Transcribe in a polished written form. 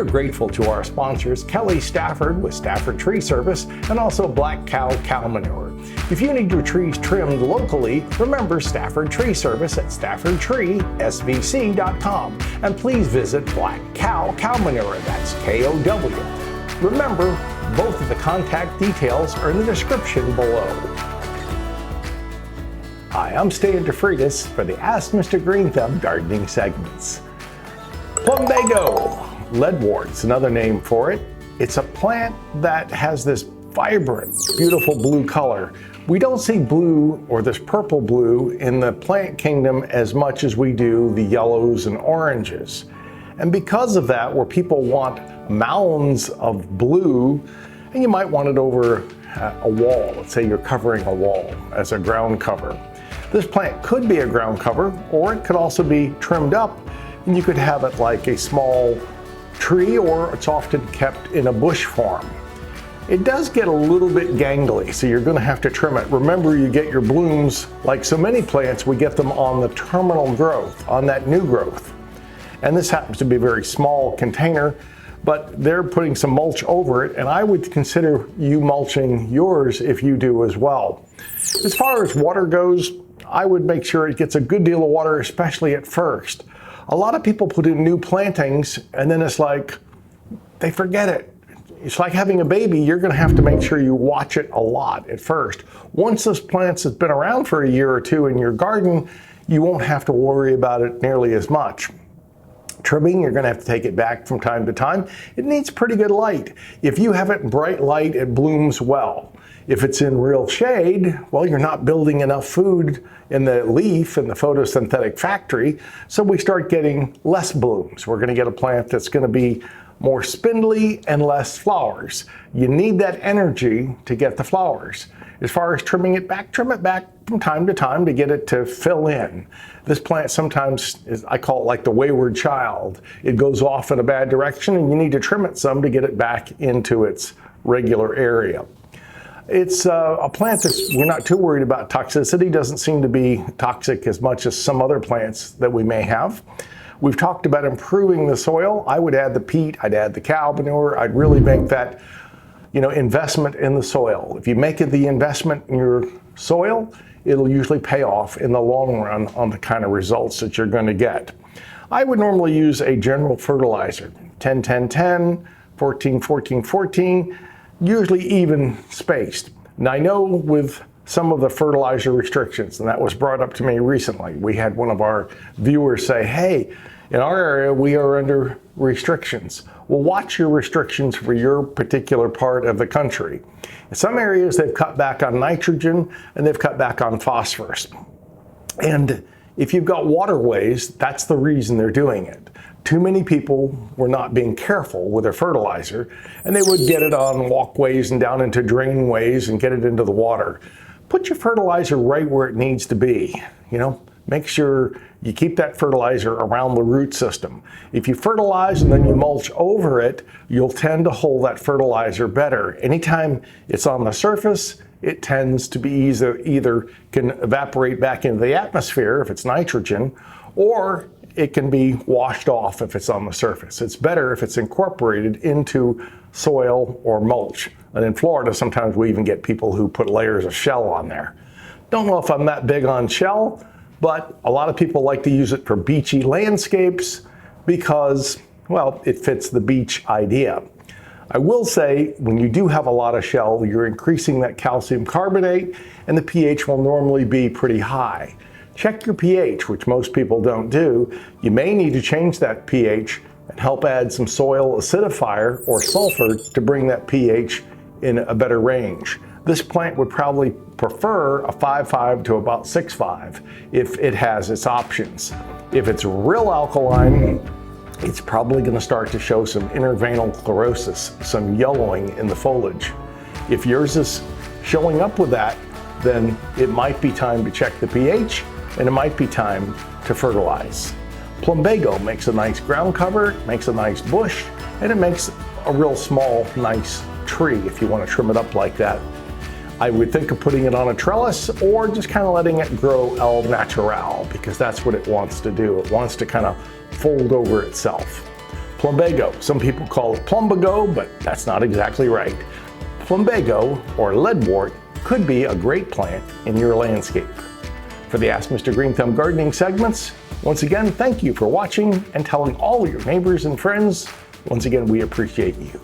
grateful to our sponsors, Kelly Stafford with Stafford Tree Service, and also Black Cow Cow Manure. If you need your trees trimmed locally, remember Stafford Tree Service at staffordtreesvc.com. And please visit Black Cow Cow Manure, that's K-O-W. Remember, both of the contact details are in the description below. Hi, I'm Stan DeFreitas for the Ask Mr. Greenthumb gardening segments. Plumbago, leadwort's another name for it. It's a plant that has this vibrant, beautiful blue color. We don't see blue or this purple blue in the plant kingdom as much as we do the yellows and oranges. And because of that, where people want mounds of blue, and you might want it over a wall. Let's say you're covering a wall as a ground cover. This plant could be a ground cover, or it could also be trimmed up, and you could have it like a small tree, or it's often kept in a bush form. It does get a little bit gangly, so you're going to have to trim it. Remember, you get your blooms, like so many plants, we get them on the terminal growth, on that new growth. And this happens to be a very small container, but they're putting some mulch over it, and I would consider you mulching yours if you do as well. As far as water goes, I would make sure it gets a good deal of water, especially at first. A lot of people put in new plantings, and then it's like, they forget it. It's like having a baby. You're going to have to make sure you watch it a lot at first. Once this plant has been around for a year or two in your garden, you won't have to worry about it nearly as much. Trimming, you're going to have to take it back from time to time. It needs pretty good light. If you have it in bright light, it blooms well. If it's in real shade, well, you're not building enough food in the leaf in the photosynthetic factory, so we start getting less blooms. We're going to get a plant that's going to be more spindly and less flowers. You need that energy to get the flowers. As far as trimming it back from time to time to get it to fill in. This plant sometimes I call it like the wayward child. It goes off in a bad direction, and you need to trim it some to get it back into its regular area. It's a plant that we're not too worried about toxicity. Doesn't seem to be toxic as much as some other plants that we may have. We've talked about improving the soil. I would add the peat, I'd add the cow manure. I'd really make that, investment in the soil. If you make it the investment in your soil, it'll usually pay off in the long run on the kind of results that you're going to get. I would normally use a general fertilizer, 10-10-10, 14-14-14, usually even spaced. Now I know with some of the fertilizer restrictions, and that was brought up to me recently. We had one of our viewers say, hey, in our area we are under restrictions. Well, watch your restrictions for your particular part of the country. In some areas they've cut back on nitrogen and they've cut back on phosphorus. And if you've got waterways, that's the reason they're doing it. Too many people were not being careful with their fertilizer, and they would get it on walkways and down into drainways and get it into the water. Put your fertilizer right where it needs to be. Make sure you keep that fertilizer around the root system. If you fertilize and then you mulch over it, you'll tend to hold that fertilizer better. Anytime it's on the surface, it tends to be either can evaporate back into the atmosphere if it's nitrogen, or it can be washed off if it's on the surface. It's better if it's incorporated into soil or mulch. And in Florida, sometimes we even get people who put layers of shell on there. Don't know if I'm that big on shell, but a lot of people like to use it for beachy landscapes because, well, it fits the beach idea. I will say, when you do have a lot of shell, you're increasing that calcium carbonate, and the pH will normally be pretty high. Check your pH, which most people don't do. You may need to change that pH and help add some soil acidifier or sulfur to bring that pH in a better range. This plant would probably prefer a 5.5 to about 6.5 if it has its options. If it's real alkaline, it's probably going to start to show some interveinal chlorosis, some yellowing in the foliage. If yours is showing up with that, then it might be time to check the pH, and it might be time to fertilize. Plumbago makes a nice ground cover, makes a nice bush, and it makes a real small, nice tree if you want to trim it up like that. I would think of putting it on a trellis or just kind of letting it grow au natural, because that's what it wants to do. It wants to kind of fold over itself. Plumbago. Some people call it Plumbago, but that's not exactly right. Plumbago, or leadwort, could be a great plant in your landscape. For the Ask Mr. Greenthumb gardening segments, once again, thank you for watching and telling all your neighbors and friends. Once again, we appreciate you.